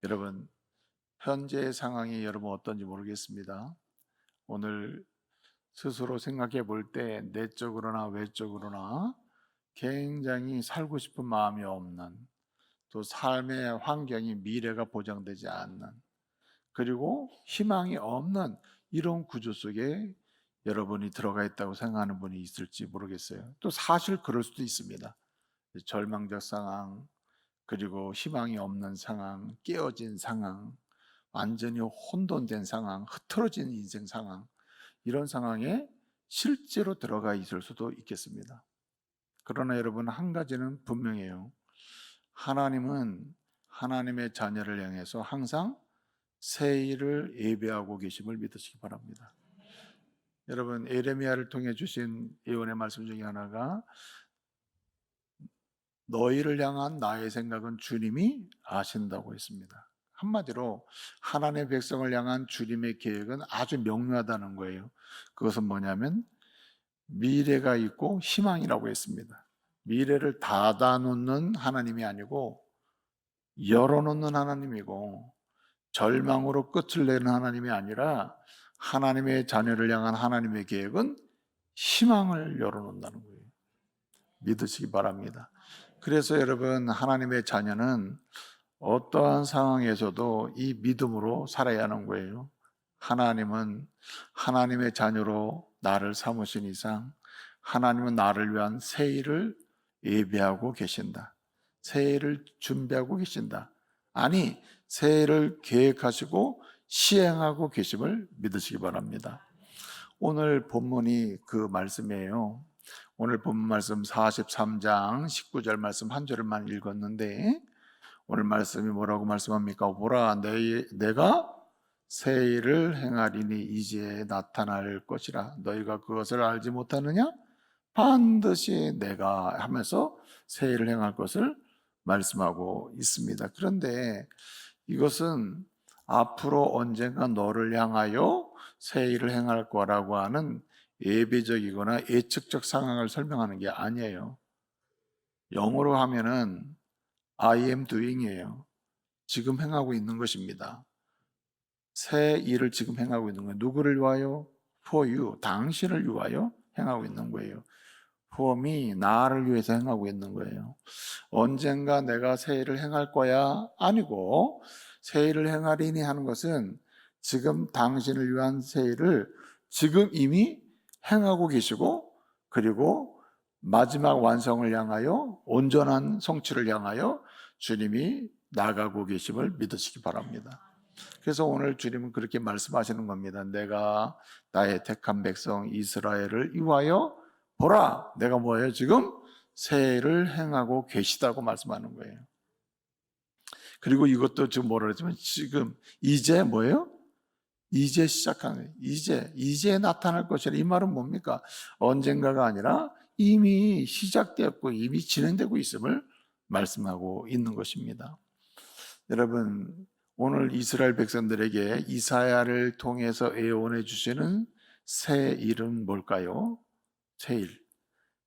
여러분, 현재의 상황이 여러분 어떤지 모르겠습니다. 오늘 스스로 생각해 볼 때 내적으로나 외적으로나 굉장히 살고 싶은 마음이 없는, 또 삶의 환경이 미래가 보장되지 않는, 그리고 희망이 없는 이런 구조 속에 여러분이 들어가 있다고 생각하는 분이 있을지 모르겠어요. 또 사실 그럴 수도 있습니다. 절망적 상황, 그리고 희망이 없는 상황, 깨어진 상황, 완전히 혼돈된 상황, 흐트러진 인생 상황, 이런 상황에 실제로 들어가 있을 수도 있겠습니다. 그러나 여러분, 한 가지는 분명해요. 하나님은 하나님의 자녀를 향해서 항상 새 일을 예배하고 계심을 믿으시기 바랍니다. 여러분, 에레미야를 통해 주신 예언의 말씀 중에 하나가 너희를 향한 나의 생각은 주님이 아신다고 했습니다. 한마디로 하나님의 백성을 향한 주님의 계획은 아주 명료하다는 거예요. 그것은 뭐냐면 미래가 있고 희망이라고 했습니다. 미래를 닫아 놓는 하나님이 아니고 열어 놓는 하나님이고, 절망으로 끝을 내는 하나님이 아니라 하나님의 자녀를 향한 하나님의 계획은 희망을 열어 놓는다는 거예요. 믿으시기 바랍니다. 그래서 여러분, 하나님의 자녀는 어떠한 상황에서도 이 믿음으로 살아야 하는 거예요. 하나님은 하나님의 자녀로 나를 삼으신 이상 하나님은 나를 위한 새 일을 예배하고 계신다. 새 일을 준비하고 계신다. 아니, 새 일을 계획하시고 시행하고 계심을 믿으시기 바랍니다. 오늘 본문이 그 말씀이에요. 오늘 본문 말씀 43장 19절 말씀 한 절만 읽었는데, 오늘 말씀이 뭐라고 말씀합니까? 보라, 내가 새 일을 행하리니 이제 나타날 것이라. 너희가 그것을 알지 못하느냐? 반드시 내가 하면서 새 일을 행할 것을 말씀하고 있습니다. 그런데 이것은 앞으로 언젠가 너를 향하여 새 일을 행할 거라고 하는 예배적이거나 예측적 상황을 설명하는 게 아니에요. 영어로 하면은 I am doing이에요. 지금 행하고 있는 것입니다. 새 일을 지금 행하고 있는 거예요. 누구를 위하여? For you, 당신을 위하여 행하고 있는 거예요. For me, 나를 위해서 행하고 있는 거예요. 언젠가 내가 새 일을 행할 거야? 아니고, 새 일을 행하리니 하는 것은 지금 당신을 위한 새 일을 지금 이미 행하고 계시고, 그리고 마지막 완성을 향하여, 온전한 성취를 향하여 주님이 나가고 계심을 믿으시기 바랍니다. 그래서 오늘 주님은 그렇게 말씀하시는 겁니다. 내가 나의 택한 백성 이스라엘을 위하여 보라, 내가 뭐예요? 지금 새 일을 행하고 계시다고 말씀하는 거예요. 그리고 이것도 지금 뭐라 그랬지만 지금 이제 뭐예요? 이제 시작하는, 이제 나타날 것이라. 이 말은 뭡니까? 언젠가가 아니라 이미 시작되었고 이미 진행되고 있음을 말씀하고 있는 것입니다. 여러분, 오늘 이스라엘 백성들에게 이사야를 통해서 예언해 주시는 새 일은 뭘까요? 새 일.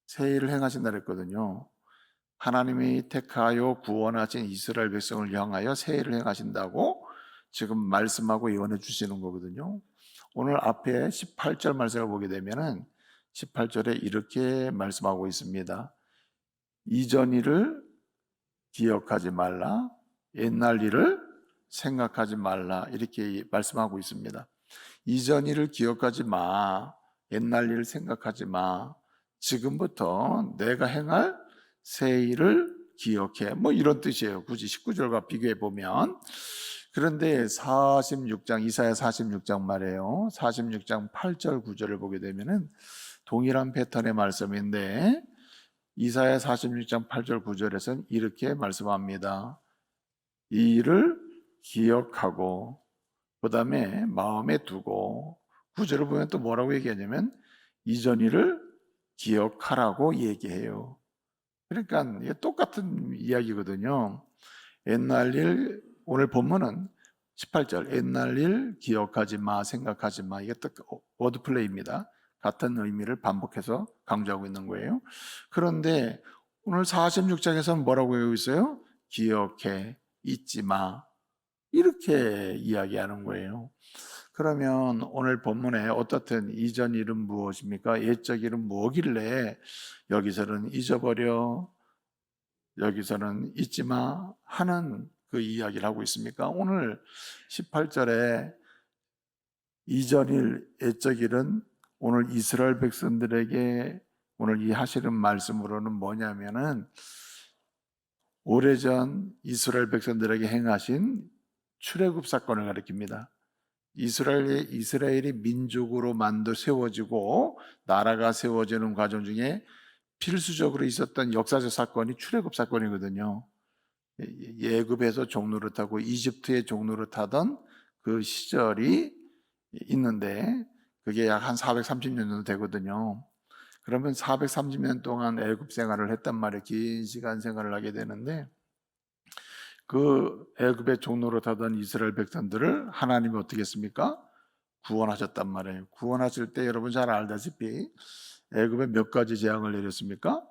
새 일을 행하신다 그랬거든요. 하나님이 택하여 구원하신 이스라엘 백성을 향하여 새 일을 행하신다고 지금 말씀하고 예언해 주시는 거거든요. 오늘 앞에 18절 말씀을 보게 되면은 18절에 이렇게 말씀하고 있습니다. 이전 일을 기억하지 말라, 옛날 일을 생각하지 말라, 이렇게 말씀하고 있습니다. 이전 일을 기억하지 마, 옛날 일을 생각하지 마, 지금부터 내가 행할 새 일을 기억해, 뭐 이런 뜻이에요. 굳이 19절과 비교해 보면. 그런데 46장, 이사야 46장 말이에요. 46장 8절 9절을 보게 되면은 동일한 패턴의 말씀인데, 이사야 46장 8절 9절에서는 이렇게 말씀합니다. 이 일을 기억하고 그 다음에 마음에 두고, 9절을 보면 또 뭐라고 얘기하냐면 이전 일을 기억하라고 얘기해요. 그러니까 이게 똑같은 이야기거든요. 옛날 일, 오늘 본문은 18절 옛날 일 기억하지 마, 생각하지 마, 이게 또 워드플레이입니다. 같은 의미를 반복해서 강조하고 있는 거예요. 그런데 오늘 46장에서는 뭐라고 하고 있어요? 기억해, 잊지 마. 이렇게 이야기하는 거예요. 그러면 오늘 본문에 어떻든 이전 일은 무엇입니까? 옛적 일은 뭐길래 여기서는 잊어버려, 여기서는 잊지 마 하는 그 이야기를 하고 있습니까? 오늘 18절에 이전 일, 옛적 일은 오늘 이스라엘 백성들에게 오늘 이 하시는 말씀으로는 뭐냐면은 오래전 이스라엘 백성들에게 행하신 출애굽 사건을 가리킵니다. 이스라엘이 민족으로 세워지고 나라가 세워지는 과정 중에 필수적으로 있었던 역사적 사건이 출애굽 사건이거든요. 예굽에서 종로를 타고 이집트의 종로를 타던 그 시절이 있는데 그게 약 한 430년 정도 되거든요. 그러면 430년 동안 애굽 생활을 했단 말이에요. 긴 시간 생활을 하게 되는데 그 애굽의 종로로 타던 이스라엘 백성들을 하나님이 어떻게 했습니까? 구원하셨단 말이에요. 구원하실 때 여러분 잘 알다시피 애굽에 몇 가지 재앙을 내렸습니까?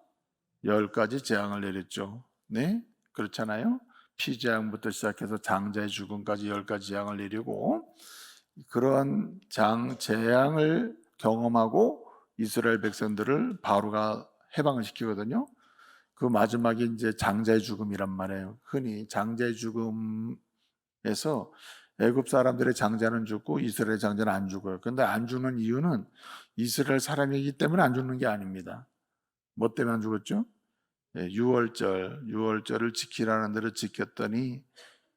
10가지 재앙을 내렸죠. 네? 그렇잖아요. 피재앙부터 시작해서 장자의 죽음까지 10가지 재앙을 내리고 그런 재앙을 경험하고 이스라엘 백성들을 바로가 해방을 시키거든요. 그 마지막에 이제 장자의 죽음이란 말이에요. 흔히 장자의 죽음에서 애굽 사람들의 장자는 죽고 이스라엘 장자는 안 죽어요. 그런데 안 죽는 이유는 이스라엘 사람이기 때문에 안 죽는 게 아닙니다. 뭐 때문에 안 죽었죠? 유월절을 지키라는 대로 지켰더니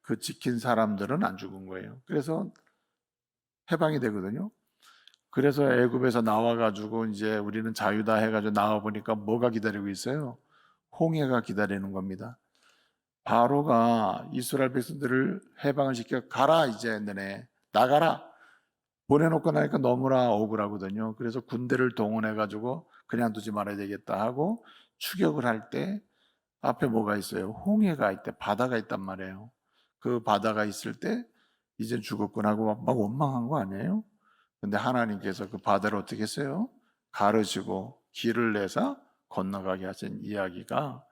그 지킨 사람들은 안 죽은 거예요. 그래서 해방이 되거든요. 그래서 애굽에서 나와가지고 이제 우리는 자유다 해가지고 나와 보니까 뭐가 기다리고 있어요? 홍해가 기다리는 겁니다. 바로가 이스라엘 백성들을 해방을 시켜 가라 이제 너네 나가라 보내놓고 나니까 너무나 억울하거든요. 그래서 군대를 동원해가지고 그냥 두지 말아야 되겠다 하고 추격을 할 때 앞에 뭐가 있어요? 홍해가 있대, 바다가 있단 말이에요. 그 바다가 있을 때 이제 죽었구나 하고 막 원망한 거 아니에요? 근데 하나님께서 그 바다를 어떻게 했어요? 가르시고 길을 내서 건너가게 하신 이야기가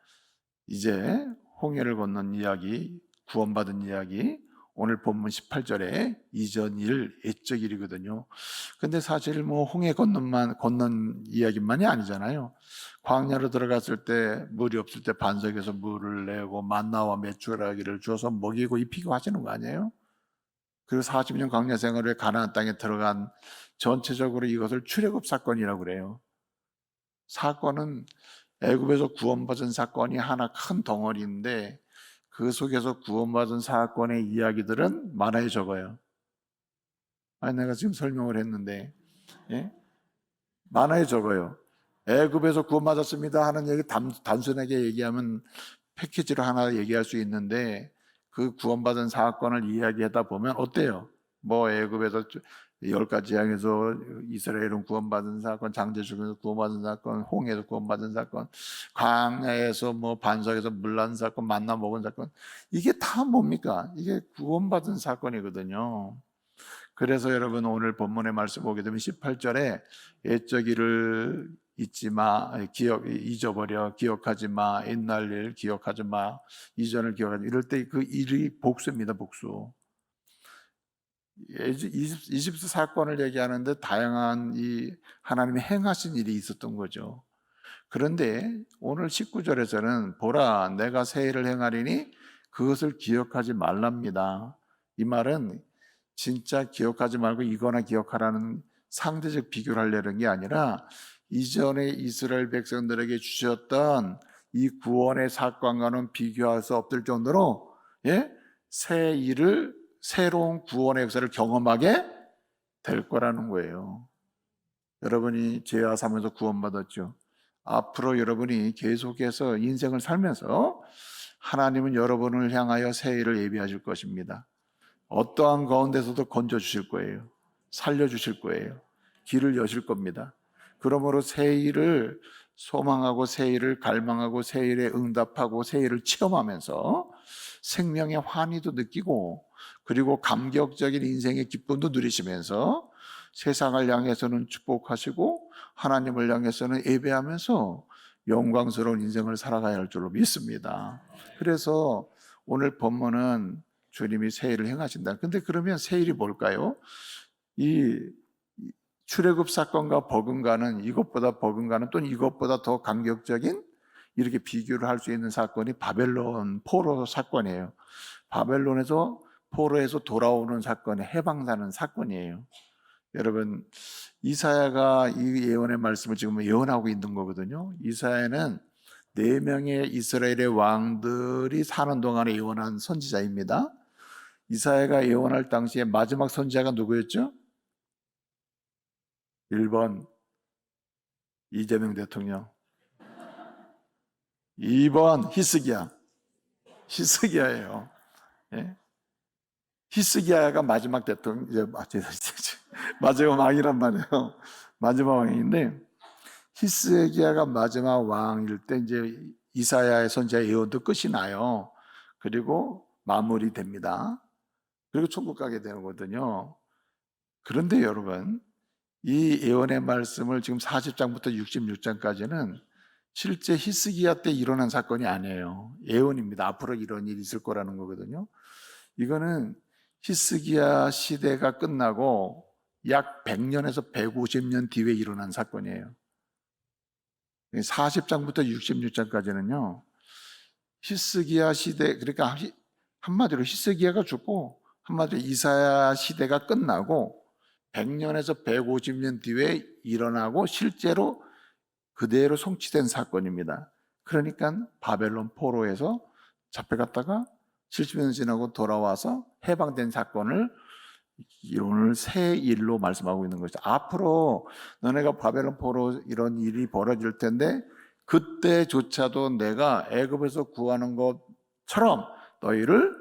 이제 홍해를 건넌 이야기, 구원받은 이야기, 오늘 본문 18절에 이전 일, 옛적 일이거든요. 근데 사실 뭐 홍해 건넌 이야기만이 아니잖아요. 광야로 들어갔을 때 물이 없을 때 반석에서 물을 내고 만나와 메추라기를 주어서 먹이고 입히고 하시는 거 아니에요? 그리고 40년 광야 생활에 가나안 땅에 들어간 전체적으로 이것을 출애굽 사건이라고 그래요. 사건은 애굽에서 구원받은 사건이 하나 큰 덩어리인데 그 속에서 구원받은 사건의 이야기들은 만화에 적어요. 아니 내가 지금 설명을 했는데 예? 만화에 적어요. 애굽에서 구원받았습니다 하는 얘기 단순하게 얘기하면 패키지로 하나 얘기할 수 있는데 그 구원받은 사건을 이야기하다 보면 어때요? 뭐 애굽에서 10가지 재앙에서 이스라엘은 구원받은 사건, 장제 죽음에서 구원받은 사건, 홍해에서 구원받은 사건, 광야에서 뭐 반석에서 물난 사건, 만나 먹은 사건, 이게 다 뭡니까? 이게 구원받은 사건이거든요. 그래서 여러분 오늘 본문의 말씀 보게 되면 18절에 옛적 일을 잊지 마, 잊어버려, 기억하지 마, 옛날 일 기억하지 마, 이전을 기억하지 마. 이럴 때 그 일이 복수입니다, 복수. 이집트 사건을 얘기하는데 다양한 이 하나님이 행하신 일이 있었던 거죠. 그런데 오늘 19절에서는 보라 내가 새 일을 행하리니 그것을 기억하지 말랍니다. 이 말은 진짜 기억하지 말고 이거나 기억하라는 상대적 비교를 하려는 게 아니라 이전에 이스라엘 백성들에게 주셨던 이 구원의 사건과는 비교할 수 없을 정도로 새 일을 새로운 구원의 역사를 경험하게 될 거라는 거예요. 여러분이 죄와 사면서 구원받았죠. 앞으로 여러분이 계속해서 인생을 살면서 하나님은 여러분을 향하여 새 일을 예비하실 것입니다. 어떠한 가운데서도 건져주실 거예요. 살려주실 거예요. 길을 여실 겁니다. 그러므로 새 일을 소망하고 새 일을 갈망하고 새 일에 응답하고 새 일을 체험하면서 생명의 환희도 느끼고 그리고 감격적인 인생의 기쁨도 누리시면서 세상을 향해서는 축복하시고 하나님을 향해서는 예배하면서 영광스러운 인생을 살아가야 할 줄로 믿습니다. 그래서 오늘 본문은 주님이 새 일을 행하신다. 근데 그러면 새 일이 뭘까요? 이 출애굽 사건과 버금가는, 이것보다 버금가는 또는 이것보다 더 감격적인, 이렇게 비교를 할 수 있는 사건이 바벨론 포로 사건이에요. 바벨론에서 포로에서 돌아오는 사건이 해방되는 사건이에요. 여러분, 이사야가 이 예언의 말씀을 지금 예언하고 있는 거거든요. 이사야는 4명의 이스라엘의 왕들이 사는 동안에 예언한 선지자입니다. 이사야가 예언할 당시에 마지막 선지자가 누구였죠? 1번 이재명 대통령, 2번 히스기야예요. 예? 히스기야가 마지막 대통령, 마지막 왕이란 말이에요. 마지막 왕인데, 히스기야가 마지막 왕일 때 이제 이사야의 선지자 예언도 끝이 나요. 그리고 마무리됩니다. 그리고 천국 가게 되는 거거든요. 그런데 여러분, 이 예언의 말씀을 지금 40장부터 66장까지는 실제 히스기야 때 일어난 사건이 아니에요. 예언입니다. 앞으로 이런 일이 있을 거라는 거거든요. 이거는 히스기야 시대가 끝나고 약 100년에서 150년 뒤에 일어난 사건이에요. 40장부터 66장까지는요, 히스기야 시대, 그러니까 한마디로 히스기야가 죽고, 한마디로 이사야 시대가 끝나고 100년에서 150년 뒤에 일어나고 실제로 그대로 성취된 사건입니다. 그러니까 바벨론 포로에서 잡혀갔다가 70년 지나고 돌아와서 해방된 사건을 오늘 새 일로 말씀하고 있는 것이죠. 앞으로 너네가 바벨론 포로 이런 일이 벌어질 텐데 그때조차도 내가 애굽에서 구하는 것처럼 너희를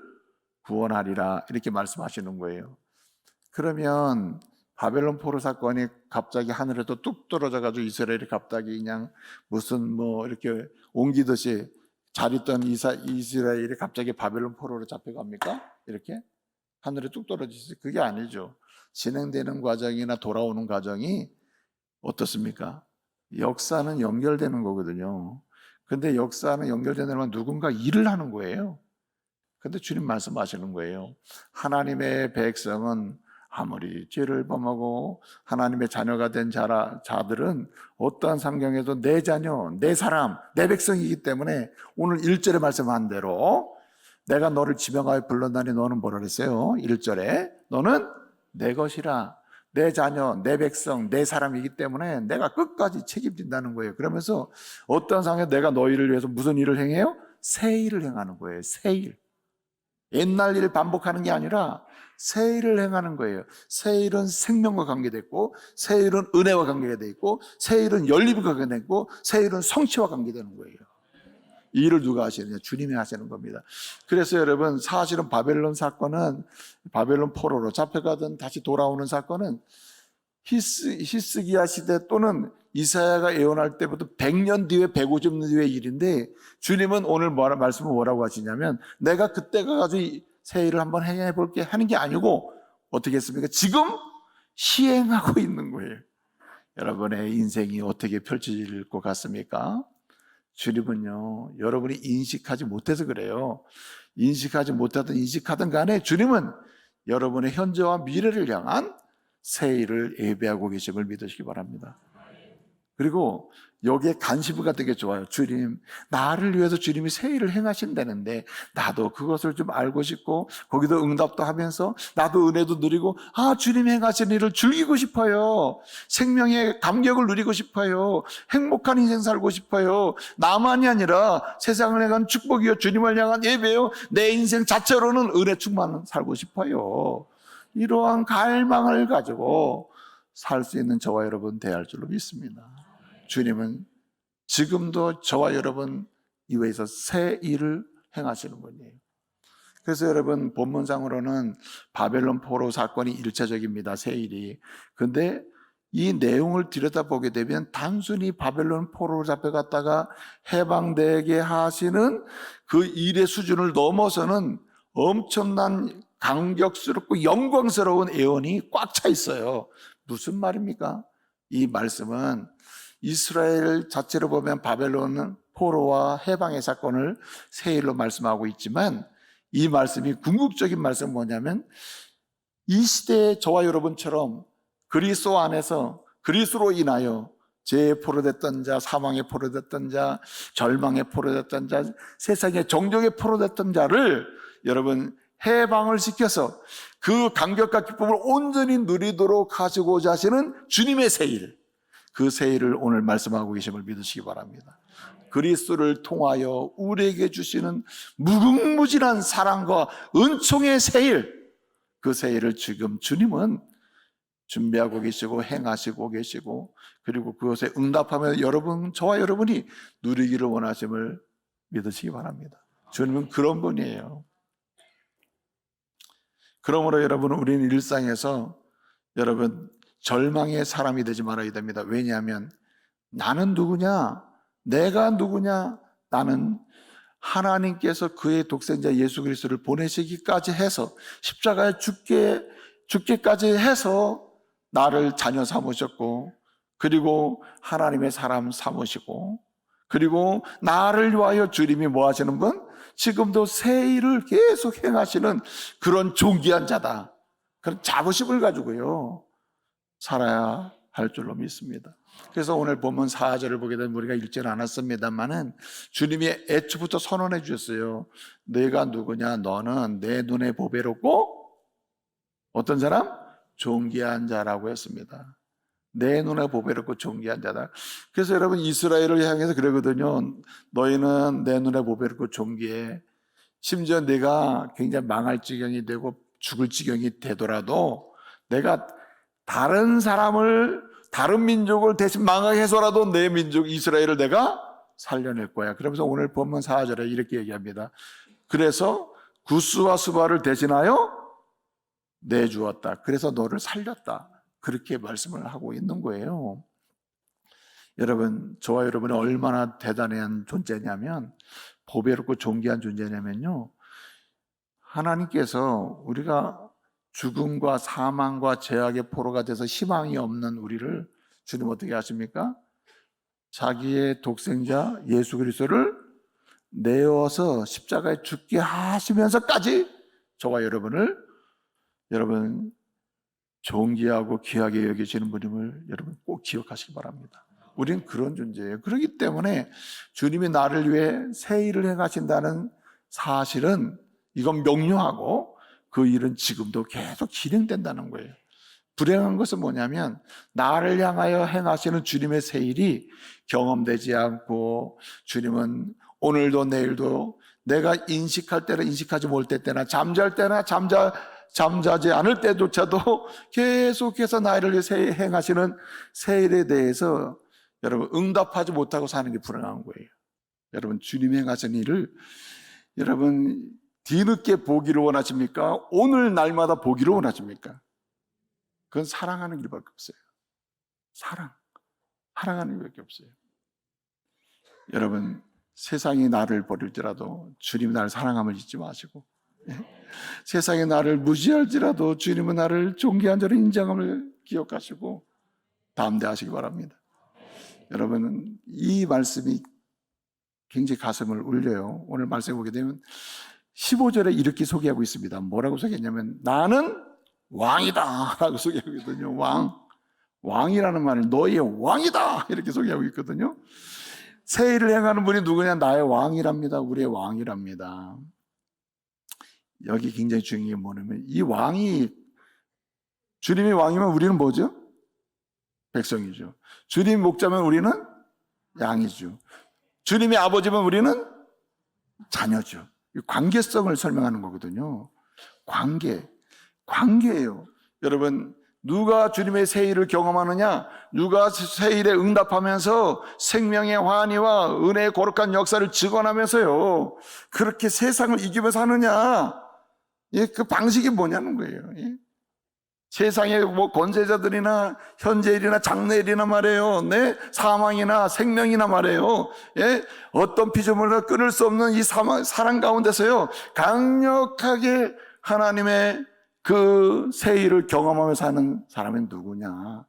구원하리라, 이렇게 말씀하시는 거예요. 그러면 바벨론 포로 사건이 갑자기 하늘에도 뚝 떨어져 가지고 이스라엘이 갑자기 그냥 무슨 뭐 이렇게 옮기듯이 잘 있던 이스라엘이 갑자기 바벨론 포로로 잡혀갑니까? 이렇게 하늘에 뚝 떨어지지? 그게 아니죠. 진행되는 과정이나 돌아오는 과정이 어떻습니까? 역사는 연결되는 거거든요. 근데 역사는 연결되는 누군가 일을 하는 거예요. 근데 주님 말씀하시는 거예요. 하나님의 백성은 아무리 죄를 범하고 하나님의 자녀가 된 자들은 어떠한 상경에도 내 자녀, 내 사람, 내 백성이기 때문에 오늘 1절에 말씀한 대로 내가 너를 지명하여 불렀나니 너는 뭐라 그랬어요? 1절에 너는 내 것이라, 내 자녀, 내 백성, 내 사람이기 때문에 내가 끝까지 책임진다는 거예요. 그러면서 어떠한 상황에 내가 너희를 위해서 무슨 일을 행해요? 새 일을 행하는 거예요. 새 일. 옛날 일을 반복하는 게 아니라 새 일을 행하는 거예요. 새 일은 생명과 관계됐고, 새 일은 은혜와 관계가 돼 있고, 새 일은 열림과 관계됐고, 새 일은 성취와 관계되는 거예요. 이 일을 누가 하시느냐? 주님이 하시는 겁니다. 그래서 여러분, 사실은 바벨론 사건은, 바벨론 포로로 잡혀가던 다시 돌아오는 사건은 히스기야 시대 또는 이사야가 예언할 때부터 100년 뒤에 150년 뒤의 일인데, 주님은 오늘 말씀을 뭐라고 하시냐면 내가 그때 가가지고 새 일을 한번 해볼게 하는 게 아니고 어떻게 했습니까? 지금 시행하고 있는 거예요. 여러분의 인생이 어떻게 펼쳐질 것 같습니까? 주님은요, 여러분이 인식하지 못해서 그래요. 인식하지 못하든 인식하든 간에 주님은 여러분의 현재와 미래를 향한 새 일을 예배하고 계심을 믿으시기 바랍니다. 그리고 여기에 간시부가 되게 좋아요. 주님, 나를 위해서 주님이 새 일을 행하신다는데 나도 그것을 좀 알고 싶고 거기도 응답도 하면서 나도 은혜도 누리고 주님이 행하신 일을 즐기고 싶어요. 생명의 감격을 누리고 싶어요. 행복한 인생 살고 싶어요. 나만이 아니라 세상을 향한 축복이요, 주님을 향한 예배요, 내 인생 자체로는 은혜 충만 살고 싶어요. 이러한 갈망을 가지고 살 수 있는 저와 여러분 되어야 할 줄로 믿습니다. 주님은 지금도 저와 여러분 이외에서 새 일을 행하시는 분이에요. 그래서 여러분, 본문상으로는 바벨론 포로 사건이 1차적입니다. 새 일이. 근데 이 내용을 들여다보게 되면 단순히 바벨론 포로로 잡혀갔다가 해방되게 하시는 그 일의 수준을 넘어서는 엄청난 감격스럽고 영광스러운 예언이 꽉 차 있어요. 무슨 말입니까? 이 말씀은 이스라엘 자체로 보면 바벨론은 포로와 해방의 사건을 새 일로 말씀하고 있지만 이 말씀이 궁극적인 말씀은 뭐냐면 이 시대에 저와 여러분처럼 그리스도 안에서 그리스도로 인하여 죄에 포로됐던 자, 사망에 포로됐던 자, 절망에 포로됐던 자, 세상의 정욕에 포로됐던 자를 여러분 해방을 시켜서 그 감격과 기쁨을 온전히 누리도록 하시고자 하시는 주님의 세일, 그 세일을 오늘 말씀하고 계심을 믿으시기 바랍니다. 그리스도를 통하여 우리에게 주시는 무궁무진한 사랑과 은총의 세일, 그 세일을 지금 주님은 준비하고 계시고 행하시고 계시고, 그리고 그것에 응답하며 여러분, 저와 여러분이 누리기를 원하심을 믿으시기 바랍니다. 주님은 그런 분이에요. 그러므로 여러분, 우리는 일상에서 여러분 절망의 사람이 되지 말아야 됩니다. 왜냐하면 나는 누구냐? 내가 누구냐? 나는 하나님께서 그의 독생자 예수 그리스도를 보내시기까지 해서 십자가에 죽기까지 해서 나를 자녀 삼으셨고, 그리고 하나님의 사람 삼으시고, 그리고 나를 위하여 주님이 뭐 하시는 분? 지금도 새 일을 계속 행하시는 그런 존귀한 자다, 그런 자부심을 가지고요 살아야 할 줄로 믿습니다. 그래서 오늘 본문 4절을 보게 되면 우리가 읽지는 않았습니다만은 주님이 애초부터 선언해 주셨어요. 내가 누구냐? 너는 내 눈에 보배롭고 어떤 사람? 존귀한 자라고 했습니다. 내 눈에 보배롭고 존귀한 자다. 그래서 여러분 이스라엘을 향해서 그러거든요. 너희는 내 눈에 보배롭고 존귀해. 심지어 내가 굉장히 망할 지경이 되고 죽을 지경이 되더라도 내가 다른 사람을, 다른 민족을 대신 망하게 해서라도 내 민족 이스라엘을 내가 살려낼 거야. 그러면서 오늘 본문 4절에 이렇게 얘기합니다. 그래서 구스와 수바를 대신하여 내주었다. 그래서 너를 살렸다. 그렇게 말씀을 하고 있는 거예요. 여러분, 저와 여러분이 얼마나 대단한 존재냐면, 보배롭고 존귀한 존재냐면요, 하나님께서 우리가 죽음과 사망과 죄악의 포로가 돼서 희망이 없는 우리를 주님 어떻게 하십니까? 자기의 독생자 예수 그리스도를 내어서 십자가에 죽게 하시면서까지 저와 여러분을 여러분 존귀하고 귀하게 여기시는 분임을 여러분 꼭 기억하시기 바랍니다. 우리는 그런 존재예요. 그렇기 때문에 주님이 나를 위해 새 일을 행하신다는 사실은 이건 명료하고 그 일은 지금도 계속 진행된다는 거예요. 불행한 것은 뭐냐면 나를 향하여 행하시는 주님의 새 일이 경험되지 않고, 주님은 오늘도 내일도 내가 인식할 때나 인식하지 못할 때나 잠잘 때나 잠자지 않을 때조차도 계속해서 나를 위해 행하시는 새 일에 대해서 여러분 응답하지 못하고 사는 게 불행한 거예요. 여러분 주님이 행하신 일을 여러분 뒤늦게 보기를 원하십니까? 오늘 날마다 보기를 원하십니까? 그건 사랑하는 일밖에 없어요. 사랑하는 일밖에 없어요. 여러분 세상이 나를 버릴지라도 주님이 나를 사랑함을 잊지 마시고, 세상이 나를 무시할지라도 주님은 나를 존귀한 자로 인정함을 기억하시고 담대하시기 바랍니다. 여러분 이 말씀이 굉장히 가슴을 울려요. 오늘 말씀해 보게 되면 15절에 이렇게 소개하고 있습니다. 뭐라고 소개했냐면 나는 왕이다 라고 소개하거든요. 왕이라는 말은 너희의 왕이다 이렇게 소개하고 있거든요. 새 일을 행하는 분이 누구냐? 나의 왕이랍니다. 우리의 왕이랍니다. 여기 굉장히 중요한 게 뭐냐면 이 왕이, 주님이 왕이면 우리는 뭐죠? 백성이죠. 주님이 목자면 우리는 양이죠. 주님이 아버지면 우리는 자녀죠. 관계성을 설명하는 거거든요. 관계예요. 여러분 누가 주님의 새 일을 경험하느냐? 누가 새 일에 응답하면서 생명의 환희와 은혜의 거룩한 역사를 증언하면서요 그렇게 세상을 이기면서 하느냐? 그 방식이 뭐냐는 거예요. 세상의 뭐 권세자들이나 현재일이나 장래일이나 말이에요. 사망이나 생명이나 말이에요. 어떤 피조물과 끊을 수 없는 이 사랑 가운데서요 강력하게 하나님의 그 새 일을 경험하며 사는 사람이 누구냐?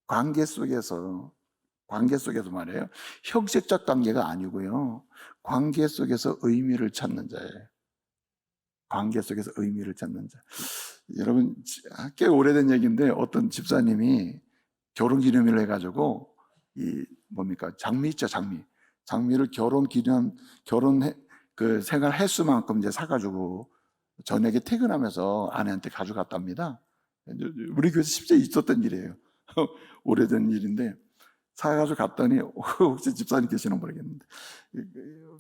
관계 속에서 말이에요. 형식적 관계가 아니고요. 관계 속에서 의미를 찾는 자예요. 관계 속에서 의미를 찾는 자. 여러분, 꽤 오래된 얘기인데 어떤 집사님이 결혼기념일을 해가지고 장미 있죠, 장미를 결혼 그 생활 횟수만큼 이제 사가지고 저녁에 퇴근하면서 아내한테 가져갔답니다. 우리 교회에서 실제 있었던 일이에요. 오래된 일인데 사가지고 갔더니 혹시 집사님 계시나 모르겠는데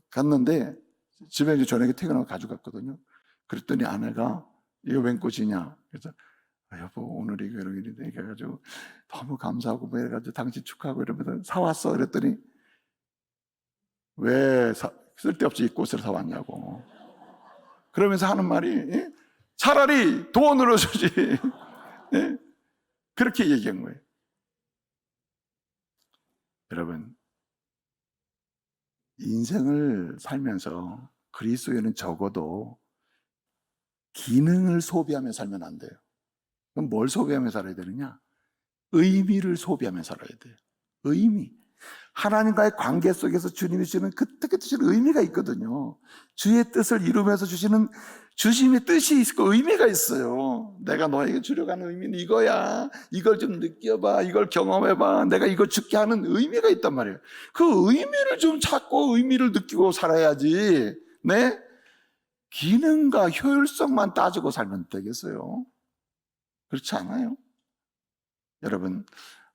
갔는데 집에 이제 저녁에 퇴근하고 가져갔거든요. 그랬더니 아내가 이거 웬 꽃이냐? 그래서 여보 오늘이 결혼일인데 그래가지고 너무 감사하고 뭐 이래가지고 당신 축하하고 이러면서 사왔어. 그랬더니 왜 쓸데없이 이 꽃을 사왔냐고. 그러면서 하는 말이 차라리 돈으로 주지. 그렇게 얘기한 거예요. 여러분, 인생을 살면서 그리스도인은 적어도 기능을 소비하며 살면 안 돼요. 그럼 뭘 소비하며 살아야 되느냐? 의미를 소비하며 살아야 돼요. 의미. 하나님과의 관계 속에서 주님이 주시는 그때그때 주시는 의미가 있거든요. 주의 뜻을 이루면서 주시는 주심의 뜻이 있고 의미가 있어요. 내가 너에게 주려고 하는 의미는 이거야. 이걸 좀 느껴봐. 이걸 경험해봐. 내가 이걸 죽게 하는 의미가 있단 말이에요. 그 의미를 좀 찾고 의미를 느끼고 살아야지. 네? 기능과 효율성만 따지고 살면 되겠어요? 그렇지 않아요? 여러분,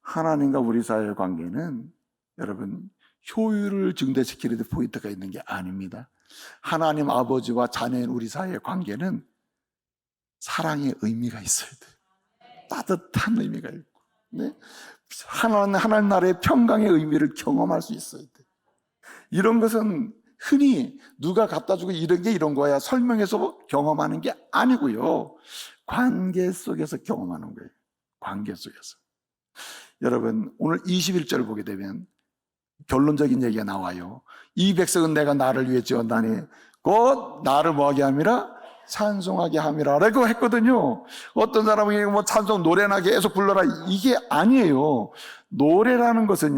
하나님과 우리 사이의 관계는 여러분 효율을 증대시키는 데 포인트가 있는 게 아닙니다. 하나님 아버지와 자녀인 우리 사이의 관계는 사랑의 의미가 있어야 돼요. 따뜻한 의미가 있고, 네? 하나님 나라의 평강의 의미를 경험할 수 있어야 돼요. 이런 것은 흔히 누가 갖다 주고 이런 게 이런 거야 설명해서 경험하는 게 아니고요. 관계 속에서 경험하는 거예요. 관계 속에서. 여러분, 오늘 21절 보게 되면 결론적인 얘기가 나와요. 이 백성은 내가 나를 위해 지었나니 곧 나를 뭐하게 함이라? 찬송하게 함이라 라고 했거든요. 어떤 사람이 뭐 찬송 노래나 계속 불러라 이게 아니에요. 노래라는 것은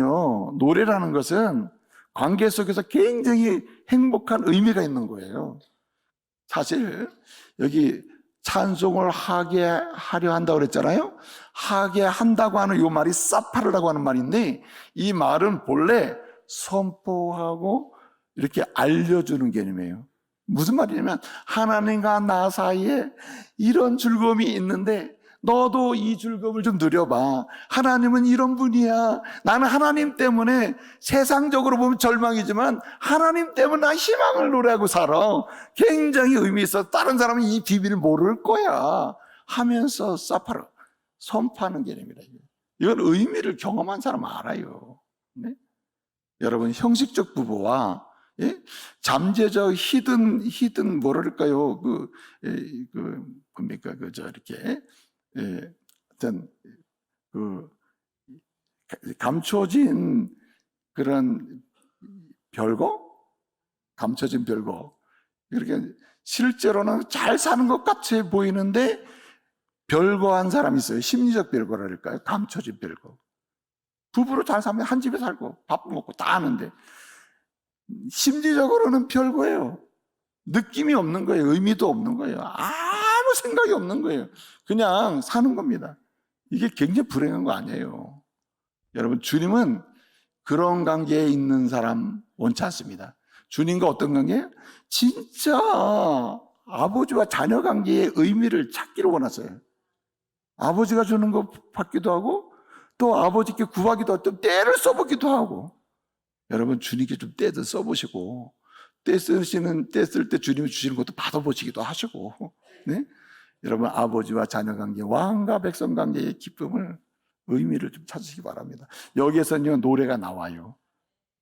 관계 속에서 굉장히 행복한 의미가 있는 거예요. 사실 여기 찬송을 하게 하려 한다고 그랬잖아요. 하게 한다고 하는 이 말이 사파르라고 하는 말인데 이 말은 본래 선포하고 이렇게 알려주는 개념이에요. 무슨 말이냐면 하나님과 나 사이에 이런 즐거움이 있는데 너도 이 즐거움을 좀 누려봐. 하나님은 이런 분이야. 나는 하나님 때문에 세상적으로 보면 절망이지만 하나님 때문에 나 희망을 노래하고 살아. 굉장히 의미 있어. 다른 사람은 이 비밀을 모를 거야 하면서 사파르 선포하는 개념이라. 이건 의미를 경험한 사람 알아요. 네? 여러분, 형식적 부부와 잠재적 히든 뭐랄까요? 뭡니까? 이렇게 어떤 감춰진 그런 감춰진 별거. 이렇게 실제로는 잘 사는 것 같이 보이는데 별거한 사람이 있어요. 심리적 별거랄까요? 감춰진 별거. 부부로 잘 살면 한 집에 살고 밥 먹고 다 하는데 심리적으로는 별거예요. 느낌이 없는 거예요. 의미도 없는 거예요. 아무 생각이 없는 거예요. 그냥 사는 겁니다. 이게 굉장히 불행한 거 아니에요. 여러분, 주님은 그런 관계에 있는 사람 원치 않습니다. 주님과 어떤 관계예요? 진짜 아버지와 자녀 관계의 의미를 찾기를 원하세요. 아버지가 주는 거 받기도 하고 또 아버지께 구하기도 하고 또 때를 써보기도 하고. 여러분, 주님께 좀 때도 써보시고 때 쓸 때 주님이 주시는 것도 받아보시기도 하시고, 네? 여러분, 아버지와 자녀 관계, 왕과 백성 관계의 기쁨을 의미를 좀 찾으시기 바랍니다. 여기에서는요 노래가 나와요.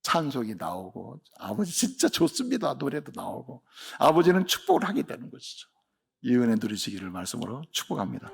찬송이 나오고 아버지 진짜 좋습니다. 노래도 나오고 아버지는 축복을 하게 되는 것이죠. 이 은혜 누리시기를 말씀으로 축복합니다.